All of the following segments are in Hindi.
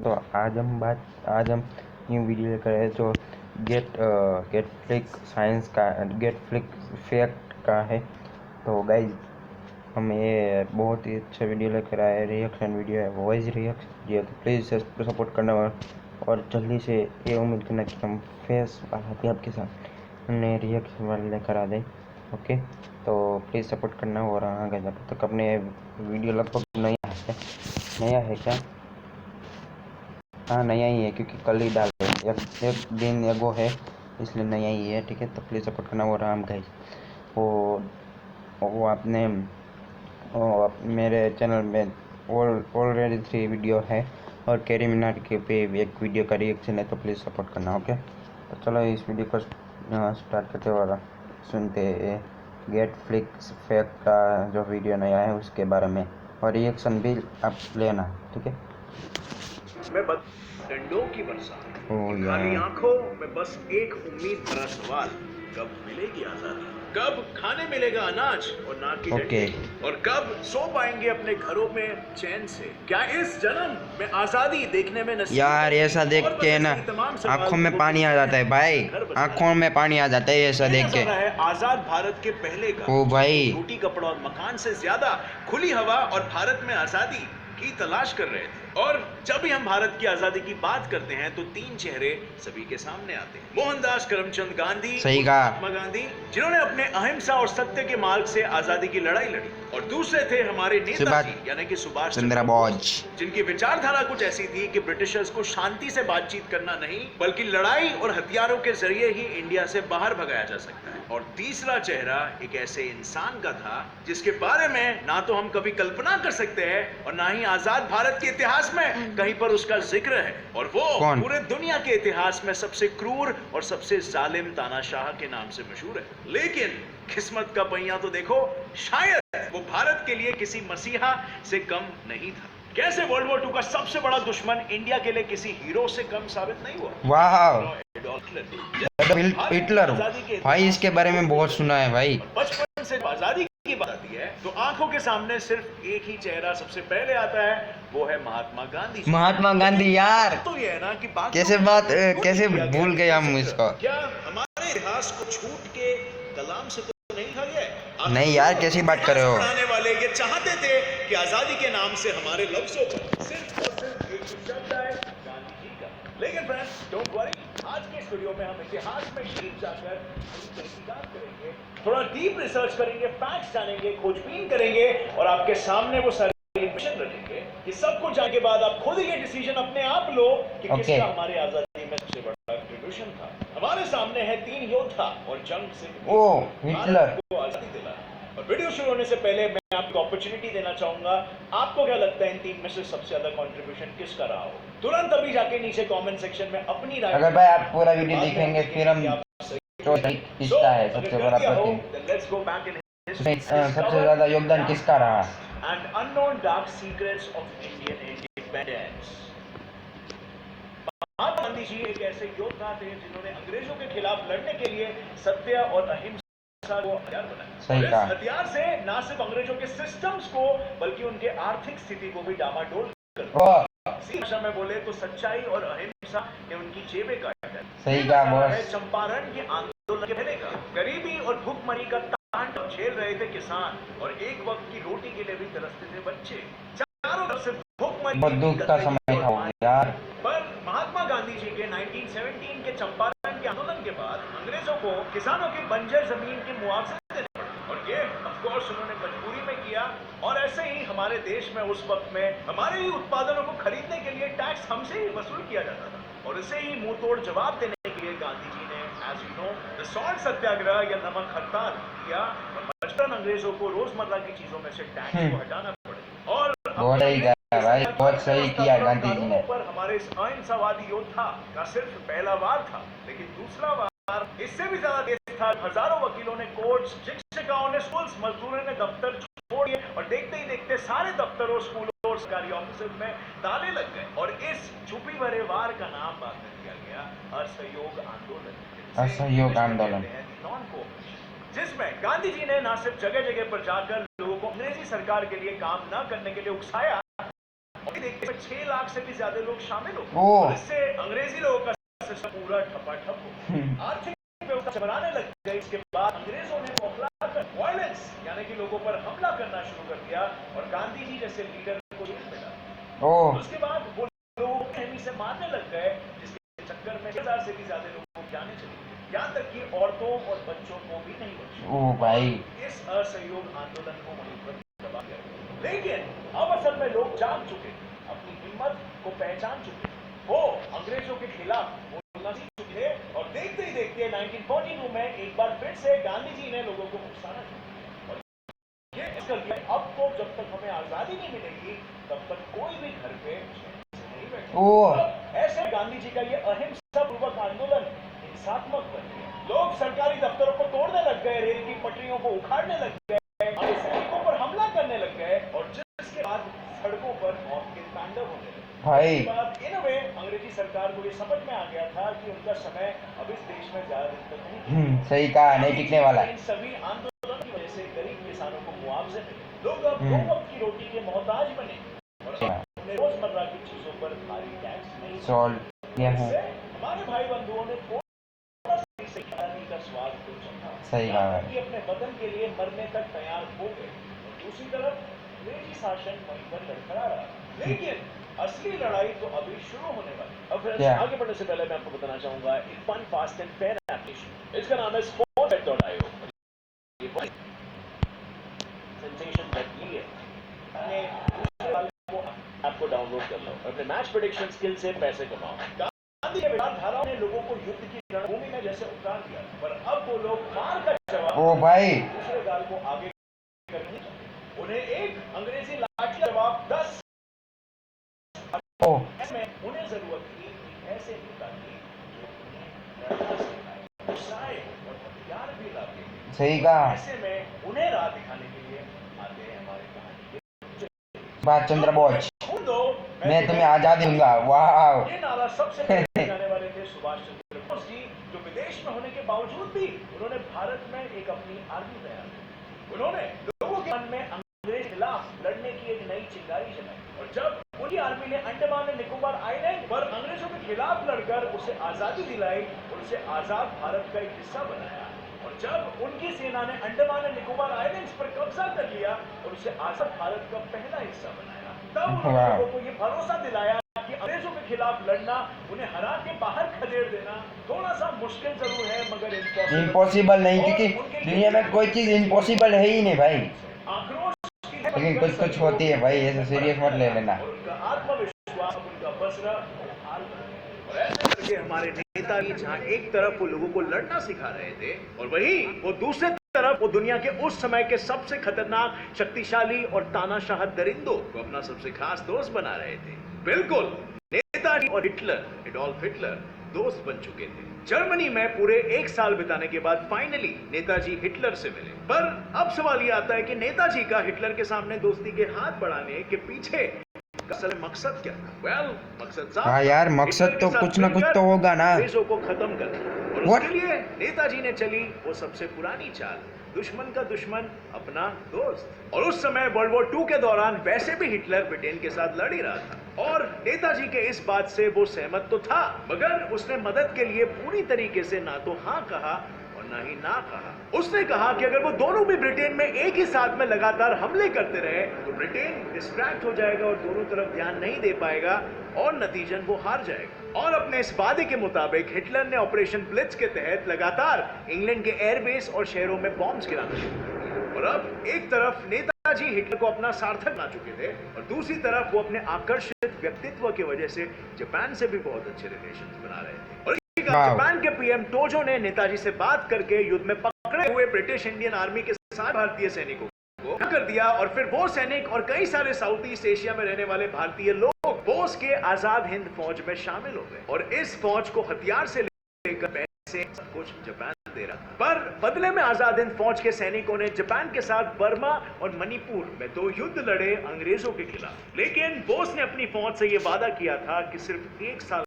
तो आज हम न्यू वीडियो लेकर आए जो गेट फ्लिक साइंस का गेट फ्लिक फैक्ट का है। तो गाइज हम ये बहुत ही अच्छा वीडियो लेकर आए, रिएक्शन वीडियो है, वॉइस रिएक्शन। तो प्लीज़ सपोर्ट करना और जल्दी से ये उम्मीद करना कि हम फेस वाला आपके साथ नए रिएक्शन वाले लेकर आ जाए। ओके, तो प्लीज़ सपोर्ट करना। और आगे जब तक अपने वीडियो लगभग नया है क्या? हाँ, नया ही है क्योंकि कल ही डाले, एक दिन एगो है, इसलिए नया ही है। ठीक है, तो प्लीज़ सपोर्ट करना। और हम गाइस वो आपने मेरे चैनल में ऑलरेडी 3 वीडियो है और कैरी मिनाटी के पे एक वीडियो का रिएक्शन है, तो प्लीज़ सपोर्ट करना। ओके, तो चलो इस वीडियो को स्टार्ट करते और सुनते गेट फ्लिक्स फैक्ट का जो वीडियो नया है उसके बारे में, और रिएक्शन भी आप लेना। ठीक है। मैं डंडों की बरसात, खाली आंखों में बस एक उम्मीद भरा सवाल, कब मिलेगी आजादी, कब खाने मिलेगा अनाज और ना की डंडी, और कब सो पाएंगे अपने घरों में चैन से। क्या इस जन्म में आजादी देखने में नसीब? यार ऐसा देख के ना आंखों में पानी आ जाता है भाई, आंखों में पानी आ जाता है ऐसा देख के। आजाद भारत के पहले का ओ भाई, रोटी कपड़ा और मकान से ज्यादा खुली हवा और भारत में आजादी की तलाश कर रहे थे। और जब भी हम भारत की आजादी की बात करते हैं तो 3 चेहरे सभी के सामने आते हैं। मोहनदास करमचंद गांधी, महात्मा गांधी, जिन्होंने अपने अहिंसा और सत्य के मार्ग से आजादी की लड़ाई लड़ी, और दूसरे थे हमारे नेताजी यानी कि सुभाष चंद्र बोस, जिनकी विचारधारा कुछ ऐसी थी कि ब्रिटिशर्स को शांति से बातचीत करना नहीं बल्कि लड़ाई और हथियारों के जरिए ही इंडिया से बाहर भगाया जा सकता है। और तीसरा चेहरा एक ऐसे इंसान का था जिसके बारे में ना तो हम कभी कल्पना कर सकते हैं और ना ही आजाद भारत के इतिहास में कहीं पर उसका जिक्र है, और वो पूरे दुनिया के इतिहास में सबसे क्रूर और सबसे जालिम तानाशाह के नाम से मशहूर है। लेकिन किस्मत का पहिया तो देखो, शायद वो भारत के लिए किसी मसीहा से कम नहीं था। कैसे वर्ल्ड वॉर 2 का सबसे बड़ा दुश्मन इंडिया के लिए किसी हीरो से कम साबित नहीं हुआ। वाह, हिटलर भाई, इसके बारे में बहुत सुना है भाई। बचपन से आजादी की बात आती है तो आंखों के सामने सिर्फ एक ही चेहरा सबसे पहले आता है, वो है महात्मा गांधी। महात्मा गांधी यार, तो ये है ना कि कैसे भूल गए हम इसको। क्या हमारे इतिहास को छूट के कलाम से तो नहीं था ये? नहीं यार, कैसी बात कर रहे हो। पढ़ाने वाले ये चाहते थे कि आजादी के नाम से हमारे लफ्जों पर सिर्फ और सिर्फ एक ही शब्द आए, गांधी जी का। लेकिन फ्रेंड्स डोंट वरी, आज के इस वीडियो में हम इतिहास में डीप जाकर तहकीकात करेंगे, थोड़ा डीप रिसर्च करेंगे, फैक्ट्स जानेंगे, खोजबीन करेंगे और आपके सामने वो सारी इन्फॉर्मेशन रखेंगे कि सब कुछ जानने के बाद आप खुद ये डिसीजन अपने आप लो कि किसका हमारी आजादी में सबसे बड़ा कंट्रीब्यूशन था। हमारे सामने है 3 योद्धा और जंग से हिटलर को आजादी दिला। और वीडियो शुरू होने से पहले मैं आपको अपॉर्चुनिटी देना चाहूंगा, आपको क्या लगता है इन 3 में से सबसे ज्यादा कंट्रीब्यूशन किसका रहा हो? तुरंत अभी जाके नीचे कमेंट सेक्शन में अपनी राय। अगर भाई आप पूरा वीडियो देखेंगे फिर हम किसका है सबसे बड़ा सबसे ज्यादा योगदान किसका रहा। And unknown dark secrets of Indian independence. Mahatma Gandhi ji एक ऐसे योद्धा थे जिन्होंने अंग्रेजों के खिलाफ लड़ने के लिए सत्य और अहिंसा को हथियार बनाया। इस हथियार से न सिर्फ अंग्रेजों के सिस्टम्स को बल्कि उनके आर्थिक स्थिति को भी डामाडोल कर दिया। भाषा में बोले तो सच्चाई और अहिंसा ने उनकी जेबें काटा। सही कहा है चंपारण के आंदोलन के पहले का गरीबी और भूखमरी का तांडव झेल रहे थे किसान, और एक वक्त की रोटी के लिए भी तरसते थे बच्चे। चारों तरफ से भूखमरी दुख का समय था यार। पर महात्मा गांधी जी के 1917 के चंपारण के आंदोलन के बाद अंग्रेजों को किसानों की बंजर जमीन के मुआवजे देने पड़े, और ये ऑफ कोर्स उन्होंने मजबूरी में किया। और ऐसे ही हमारे देश में उस वक्त में हमारे ही उत्पादनों को खरीदने के लिए टैक्स हमसे ही वसूल किया जाता था, और इसे ही मुंह तोड़ जवाब देने के लिए गांधी जी ने as you know the salt satyagraha या नमक हड़ताल किया, और मजबूरन अंग्रेजों को रोजमर्रा की चीजों में से टैक्स को हटाना पड़े। और बहुत सही किया गांधी जी ने। पर हमारे इस अहिंसावादी योद्धा का सिर्फ पहला वार था, लेकिन दूसरा वार इससे भी ज्यादा तेज था। हजारों वकीलों ने कोर्ट्स, शिक्षकों ने स्कूल्स, मजदूरों ने दफ्तर छोड़ दिए, और देखते ही देखते सारे दफ्तरों, स्कूलों और सरकारी ऑफिस में ताले लग गए। और इस छुपी भरे वार का नाम बाद में दिया गया असहयोग आंदोलन। असहयोग आंदोलन, जिसमें गांधी जी ने न सिर्फ जगह जगह पर जाकर लोगों को अंग्रेजी सरकार के लिए काम न करने के लिए उकसाया, और देखते हैं 6 लाख से भी ज्यादा लोग शामिल हो ओह। और इससे अंग्रेजी लोगों का सिस्टम पूरा ठपाठप हो आर्थिक व्यवस्था चमराने लग गई। इसके बाद अंग्रेजों ने बौखलाकर वायलेंस यानी कि लोगों पर हमला करना शुरू कर दिया और गांधी जी जैसे लीडर को जेल में डाला। ओह। उसके बाद वो लोगों को कहनी से मारने लग गए, जिसके चक्कर में 1000 से भी ज्यादा लोगों को जाने चली गई, यहाँ तक कि औरतों और बच्चों को भी नहीं बख्शा। ओह भाई। इस असहयोग आंदोलन को वहीं पर दबा दिया। लेकिन अब असल में लोग जाग चुके, अपनी हिम्मत को पहचान चुके, वो अंग्रेजों के खिलाफ बोलना सीख चुके और देखते ही देखते 1942 में एक बार फिर से गांधी जी ने लोगों को उकसाना शुरू किया। और ये कर दिया, अब तो जब तक हमें आजादी नहीं मिलेगी तब तक कोई भी घर पे नहीं बैठेगा। ओह। ऐसे गांधी जी का ये अहिंसा पूर्वक आंदोलन हिंसात्मक बन गया। लोग सरकारी दफ्तरों को तोड़ने लग गए, रेल की पटरियों को उखाड़ने लग गए, सैनिकों पर हमला करने लग गए और जिसके बाद सड़कों पर मौत के तांडव होने लगे भाई। इसके बाद इन वे अंग्रेजी सरकार को ये समझ में आ गया था कि उनका समय अब इस देश में ज्यादा दिन तक नहीं। सही कहा, नहीं टिकने वाला। इन सभी आंदोलन की वजह से गरीब किसानों को मुआवजे मिले, लोग अब 2 वक्त की रोटी के मोहताज बने और अपने रोजमर्रा की चीजों पर भारी टैक्स नहीं है। हमारे भाई बंधुओं ने का स्वाद को चखा, सही कहा कि अपने वतन के लिए मरने तक तैयार हो गए और दूसरी तरफ अंग्रेजी शासन वहीं पर लड़खड़ा रहा। लेकिन असली लड़ाई तो अभी शुरू होने वाली। अब आगे बढ़ने से पहले मैं आपको बताना चाहूंगा एक fun fast and fair application, इसका नाम है sportbet.io। ये सेंसेशन बेट ली है, आपको डाउनलोड कर लो और अपने मैच प्रेडिक्शन स्किल से पैसे कमाओ। गांधी के विचारधाराओं ने लोगों को युद्ध की रणभूमि में जैसे उतार दिया, पर अब वो लोग मार का जवाब ओ भाई दूसरे गाल को आगे करने, उन्हें एक अंग्रेजी लाठी का जवाब 10 में उन्हें जरूरत थी ऐसे नेता की जो उन्हें लड़ना सिखाए, गुस्साए और हथियार भी लाते। सही कहा। ऐसे में उन्हें राह दिखाने के लिए आते हैं हमारे कहानी के बात चंद्र बोस, मैं तुम्हें आजादी दूंगा। वाह। ये नारा सबसे पहले गाने वाले थे सुभाष चंद्र बोस जी, जो विदेश में होने के बावजूद भी उन्होंने भारत में एक अपनी आर्मी तैयार की। उन्होंने लोगों के मन में अंग्रेज के खिलाफ लड़ने की एक नई चिंगारी जलाई और जब उनकी आर्मी ने अंडमान और निकोबार आइलैंड पर अंग्रेजों के खिलाफ लड़कर उसे आजादी दिलाई और उसे आजाद भारत का एक हिस्सा बनाया, और जब उनकी सेना ने अंडमान और निकोबार आइलैंड्स पर कब्जा कर लिया और उसे आजाद भारत का पहला हिस्सा बनाया, तब उन्होंने लोगों को ये भरोसा दिलाया कि अंग्रेजों के खिलाफ लड़ना, उन्हें हरा के बाहर खदेड़ देना थोड़ा सा मुश्किल जरूर है मगर इम्पॉसिबल नहीं, क्योंकि दुनिया में कोई चीज इम्पॉसिबल है ही नहीं भाई। लेकिन कुछ कुछ होती है भाई, ऐसे सीरियस मत ले लेना। उनका आत्मविश्वास, उनका बसरा और ऐसे करके हमारे नेता जी जहां एक तरफ वो लोगों को लड़ना सिखा रहे थे और वहीं वो दूसरे तरफ वो दुनिया के उस समय के सबसे खतरनाक, शक्तिशाली और तानाशाह दरिंदों को अपना सबसे खास दोस्त बना रहे थे। बिल्कुल, नेताजी और हिटलर, एडोल्फ हिटलर दोस्त बन चुके थे। जर्मनी में पूरे 1 साल बिताने के बाद फाइनली नेताजी हिटलर से मिले। पर अब सवाल यह आता है कि नेताजी का हिटलर के सामने दोस्ती के हाथ बढ़ाने के पीछे असल मकसद क्या था? मकसद हाँ यार, मकसद तो कुछ ना कुछ तो होगा ना, अंग्रेजों को खत्म करना। और उसके लिए नेताजी ने चली वो सबसे पुरानी चाल, दुश्मन का दुश्मन अपना दोस्त। और उस समय वर्ल्ड वॉर 2 के दौरान वैसे भी हिटलर ब्रिटेन के साथ लड़ ही रहा था और नेताजी के इस बात से वो सहमत तो था, मगर उसने मदद के लिए पूरी तरीके से ना तो हाँ कहा और ना ही ना कहा। उसने कहा कि अगर वो दोनों भी ब्रिटेन में एक ही साथ में लगातार हमले करते रहे तो ब्रिटेन डिस्ट्रैक्ट हो जाएगा और दोनों तरफ ध्यान नहीं दे पाएगा और नतीजन वो हार जाएगा। और अपने इस वादे के मुताबिक हिटलर ने ऑपरेशन ब्लिट्ज के तहत लगातार इंग्लैंड के एयरबेस और शहरों में बॉम्ब्स गिराना शुरू कर दिए। और अब एक तरफ नेताजी हिटलर को अपना सार्थक बना चुके थे और दूसरी तरफ वो अपने आकर्षित व्यक्तित्व की वजह से जापान से भी बहुत अच्छे रिलेशन बना रहे थे। और जापान के पीएम टोजो ने नेताजी से बात करके युद्ध में पकड़े हुए ब्रिटिश इंडियन आर्मी के साथ भारतीय सैनिकों को कर दिया और फिर वो सैनिक और कई सारे साउथ ईस्ट एशिया में रहने वाले भारतीय लोग बोस के आजाद हिंद फौज में शामिल हो गए और इस फौज को हथियार से लेकर पैसे सब कुछ जापान दे रहा था। पर बदले में आजाद हिंद फौज के सैनिकों ने जापान के साथ बर्मा और मणिपुर में 2 युद्ध लड़े अंग्रेजों के खिलाफ। लेकिन बोस ने अपनी फौज से यह वादा किया था कि सिर्फ 1 साल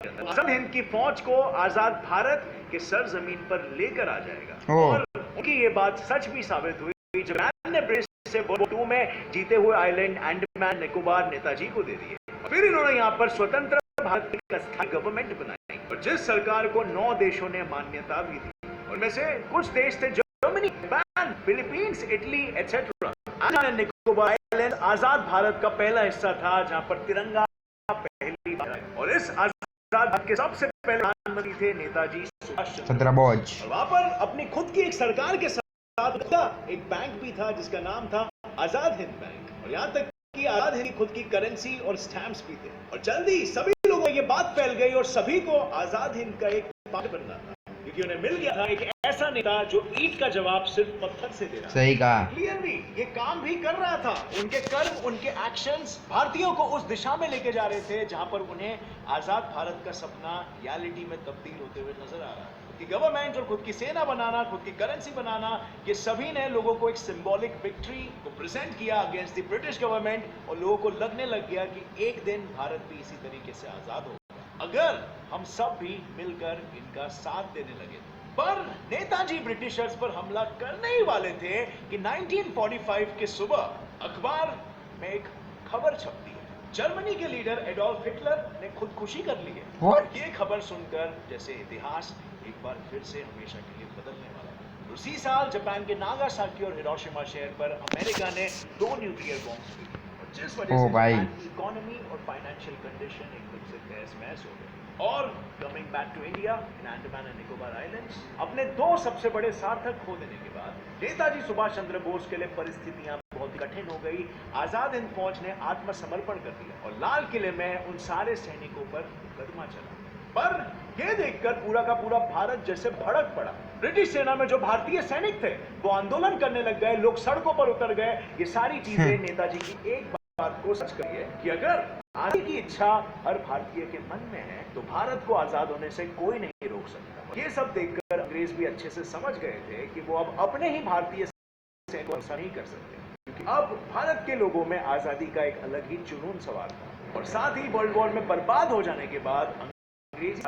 आजाद हिंद की फौज को आजाद भारत के सरजमीन पर लेकर आ जाएगा और उनकी ये बात सच भी साबित हुई। जापान ने ब्रिटिश से वर्ल्ड वॉर 2 में जीते हुए आइलैंड अंडमान निकोबार नेताजी को दे दिए। फिर इन्होंने यहाँ पर स्वतंत्र भारत का स्थायी गवर्नमेंट बनाई और जिस सरकार को 9 देशों ने मान्यता भी दी। उनमें से कुछ देश थे Germany, Japan, Philippines, Italy etcetera. Andaman Nicobar island आजाद भारत का पहला हिस्सा था जहां पर तिरंगा पहली बार, और इस आजाद भारत के सबसे पहले प्रधानमंत्री थे नेताजी सुभाष चंद्र बोस। वहां पर अपनी खुद की एक सरकार के साथ एक बैंक भी था जिसका नाम था आजाद हिंद बैंक, और यहाँ तक कि आजाद हिंद खुद की करेंसी और स्टैम्प्स भी थे। और जल्दी सभी लोगों को ये बात फैल गई और सभी को आजाद हिंद का एक पार्ट बनना था, क्योंकि उन्हें मिल गया था एक ऐसा नेता जो ईंट का जवाब सिर्फ पत्थर से दे रहा। सही कहा। क्लियरली ये काम भी कर रहा था। उनके कर्म, उनके एक्शंस भारतीयों को उस दिशा में लेके जा रहे थे जहां पर उन्हें आजाद भारत का सपना रियलिटी में तब्दील होते हुए नजर आ रहा है। कि गवर्नमेंट और खुद की सेना बनाना, खुद की करेंसी बनाना, ये सभी ने लोगों को एक सिंबॉलिक विक्ट्री को प्रेजेंट किया अगेंस्ट द ब्रिटिश गवर्नमेंट, और लोगों को लगने लग गया कि एक दिन भारत भी इसी तरीके से आजाद होगा अगर हम सब भी मिलकर इनका साथ देने लगे। पर नेताजी ब्रिटिशर्स पर हमला करने ही वाले थे कि 1945 के सुबह अखबार में एक खबर छपती है। जर्मनी के लीडर एडोल्फ हिटलर ने खुदकुशी कर ली है। और ये खबर सुनकर जैसे इतिहास एक बार फिर से हमेशा के लिए बदलने वाला है। उसी साल जापान के नागासाकी और हिरोशिमा शहर पर अमेरिका ने 2 न्यूक्लियर बॉम्ब्स फेंके, और जिस वजह से जापान की इकोनॉमी और फाइनेंशियल कंडीशन एकदम से तहस-महस हो गई। और coming back to India in Andaman and Nicobar islands, अपने 2 सबसे बड़े सार्थक खो देने के बाद नेताजी सुभाष चंद्र बोस के लिए परिस्थितियां बहुत ही कठिन हो गई। आजाद हिंद फौज ने आत्मसमर्पण कर दिया और लाल किले में उन सारे सैनिकों पर मुकदमा चला। पर यह देखकर पूरा का पूरा भारत जैसे भड़क पड़ा। ब्रिटिश सेना में जो भारतीय सैनिक थे वो आंदोलन करने लग गए, लोग सड़कों पर उतर गए। ये सारी चीजें नेताजी की एक बात को सच कही है कि अगर आने की इच्छा हर भारतीय के मन में है तो भारत को आजाद होने से कोई नहीं रोक सकता। ये सब देखकर अंग्रेज भी अच्छे से समझ गए थे कि वो अब अपने ही भारतीय सैनिकों को ऐसा नहीं कर सकते, क्योंकि अब भारत के लोगों में आजादी का एक अलग ही जुनून सवार था। और साथ ही वर्ल्ड वॉर में बर्बाद हो जाने के बाद अंग्रेज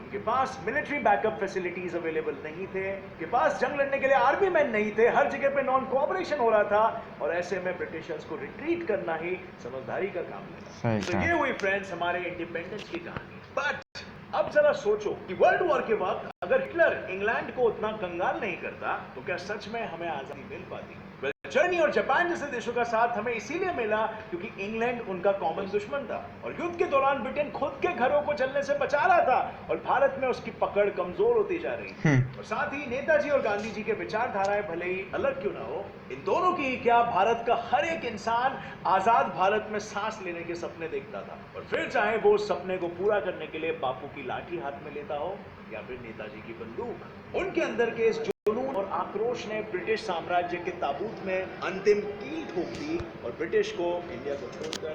उनके पास मिलिट्री बैकअप फैसिलिटीज अवेलेबल नहीं थे, के पास जंग लड़ने के लिए आर्मी मैन नहीं थे, हर जगह पे नॉन कोऑपरेशन हो रहा था, और ऐसे में ब्रिटिशर्स को रिट्रीट करना ही समझदारी का काम था। तो ये हुई फ्रेंड्स हमारे इंडिपेंडेंस की कहानी। बट अब जरा सोचो कि वर्ल्ड वॉर के वक्त अगर हिटलर इंग्लैंड को उतना कंगाल नहीं करता तो क्या सच में हमें आजादी मिल पाती? जर्मनी और जापान जैसे देशों का साथ हमें इसीलिए मिला क्योंकि इंग्लैंड उनका कॉमन दुश्मन था, और युद्ध के दौरान ब्रिटेन खुद के घरों को चलने से बचा रहा था और भारत में उसकी पकड़ कमजोर होती जा रही थी। और साथ ही नेताजी और गांधी जी के विचारधाराएं भले ही अलग क्यों ना हो, इन दोनों की क्या भारत का हर एक इंसान आजाद भारत में सांस लेने के सपने देखता था, और फिर चाहे वो उस सपने को पूरा करने के लिए बापू की लाठी हाथ में लेता हो या फिर नेताजी की बंदूक। उनके अंदर के इस जुनून और आक्रोश ने ब्रिटिश साम्राज्य के ताबूत में अंतिम कील ठोक दी और ब्रिटिश को इंडिया को छोड़कर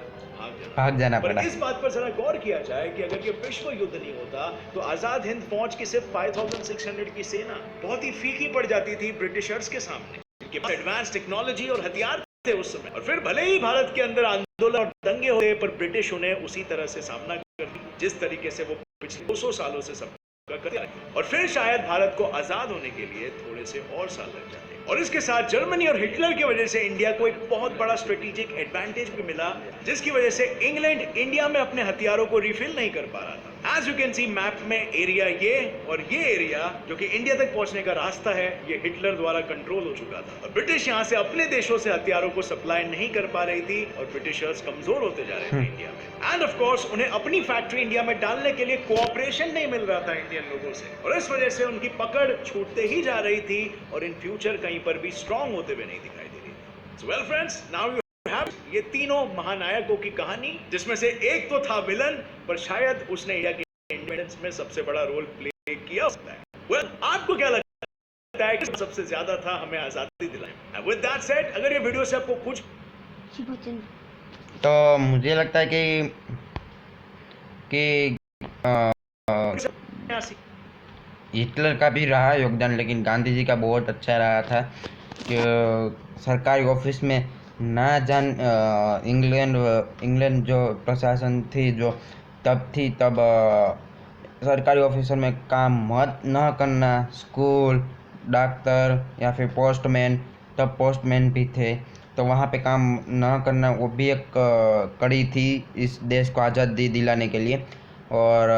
भाग जाना पड़ा। इस बात पर जरा गौर किया जाए कि अगर ये विश्व युद्ध नहीं होता तो आजाद हिंद फौज की सिर्फ 5600 की सेना बहुत ही फीकी पड़ जाती थी ब्रिटिशर्स के सामने, जिनके पास एडवांस टेक्नोलॉजी और हथियार थे उस समय। और फिर भले ही भारत के अंदर आंदोलन और दंगे हुए, पर ब्रिटिश उन्हें उसी तरह से सामना कर जिस तरीके से वो पिछले 200 सालों से सब करते आए। और फिर शायद भारत को आजाद होने के लिए थोड़े से और साल लग जाते। और इसके साथ जर्मनी और हिटलर की वजह से इंडिया को एक बहुत बड़ा स्ट्रेटेजिक एडवांटेज भी मिला, जिसकी वजह से इंग्लैंड इंडिया में अपने हथियारों को रिफिल नहीं कर पा रहा था। As you can see map में एरिया ये और ये एरिया जो कि इंडिया तक पहुंचने का रास्ता है, ये हिटलर द्वारा कंट्रोल हो चुका था, और ब्रिटिश यहाँ से अपने देशों से हथियारों को सप्लाई नहीं कर पा रही थी और ब्रिटिशर्स कमजोर होते जा रहे थे इंडिया में। एंड ऑफ कोर्स उन्हें अपनी फैक्ट्री इंडिया में डालने के लिए कोऑपरेशन नहीं मिल रहा था इंडियन लोगों से, और इस वजह से उनकी पकड़ छूटते ही जा रही थी और इन फ्यूचर कहीं पर भी स्ट्रांग होते हुए नहीं दिखाई दे रही। So well friends, now you have ये तीनों महानायकों की कहानी, जिसमें से एक तो था विलन, पर शायद उसने इंडिया के इंडिपेंडेंस में सबसे बड़ा रोल प्ले किया हो सकता है। वेल, आपको क्या लगता है कि सबसे ज्यादा था हमें आजादी दिलाई? विद दैट सेड, अगर ये वीडियो से आपको कुछ तो मुझे लगता है कि हिटलर का भी रहा योगदान, लेकिन गांधी जी का बहुत अच्छा रहा था कि सरकारी ऑफिस में ना जान इंग्लैंड जो प्रशासन थी जो तब सरकारी ऑफिसर में काम मत न करना, स्कूल, डॉक्टर या फिर पोस्टमैन तब पोस्टमैन भी थे, तो वहाँ पे काम न करना वो भी एक कड़ी थी इस देश को आज़ादी दिलाने के लिए। और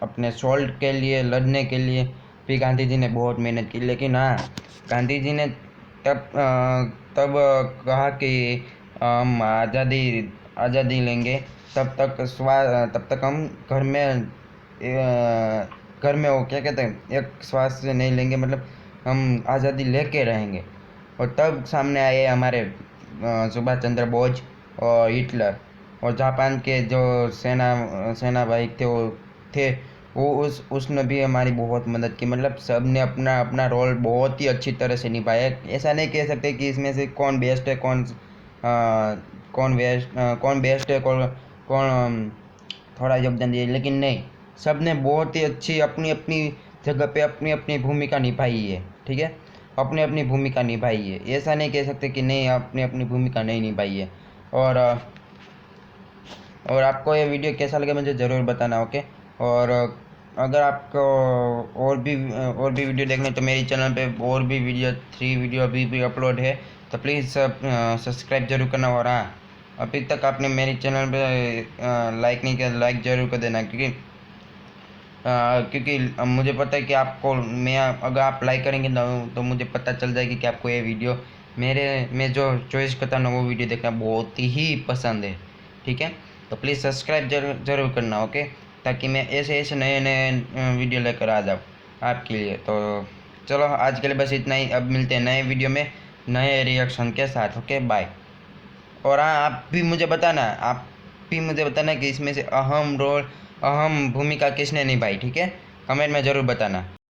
अपने सोल्ट के लिए लड़ने के लिए भी गांधी जी ने बहुत मेहनत की। लेकिन हाँ, गांधी जी ने तब कहा कि हम आज़ादी लेंगे, तब तक हम घर में वो क्या कहते हैं, एक श्वास से नहीं लेंगे, मतलब हम आज़ादी लेके रहेंगे। और तब सामने आए हमारे सुभाष चंद्र बोस और हिटलर, और जापान के जो सेना भाई थे वो उसने भी हमारी बहुत मदद की। मतलब सब ने अपना अपना रोल बहुत ही अच्छी तरह से निभाया। ऐसा नहीं कह सकते कि इसमें से कौन बेस्ट है, कौन बेस्ट है, कौन थोड़ा योगदान दिया, लेकिन नहीं, सब ने बहुत ही अच्छी अपनी अपनी जगह पे अपनी अपनी भूमिका निभाई है। ठीक है, अपनी अपनी भूमिका निभाई है, ऐसा नहीं कह सकते कि नहीं अपनी अपनी भूमिका नहीं निभाई है। और आपको ये वीडियो कैसा लगा मुझे ज़रूर बताना, ओके। और अगर आपको और भी वीडियो देखने तो मेरी चैनल पे और भी वीडियो 3 वीडियो अभी भी अपलोड है, तो प्लीज़ सब्सक्राइब जरूर करना। और हाँ, अभी तक आपने मेरी चैनल पे लाइक नहीं किया, लाइक ज़रूर कर देना, क्योंकि मुझे पता है कि आपको अगर आप लाइक करेंगे तो मुझे पता चल जाएगी कि आपको ये वीडियो मैं जो चॉइस करता हूँ वो वीडियो देखना बहुत ही पसंद है। ठीक है, तो प्लीज़ सब्सक्राइब जरूर करना, ओके, ताकि मैं ऐसे नए नए वीडियो लेकर आ जाऊँ आपके लिए। तो चलो, आज के लिए बस इतना ही। अब मिलते हैं नए वीडियो में नए रिएक्शन के साथ, ओके, बाय। और हाँ, आप भी मुझे बताना कि इसमें से अहम भूमिका किसने निभाई। ठीक है, कमेंट में ज़रूर बताना।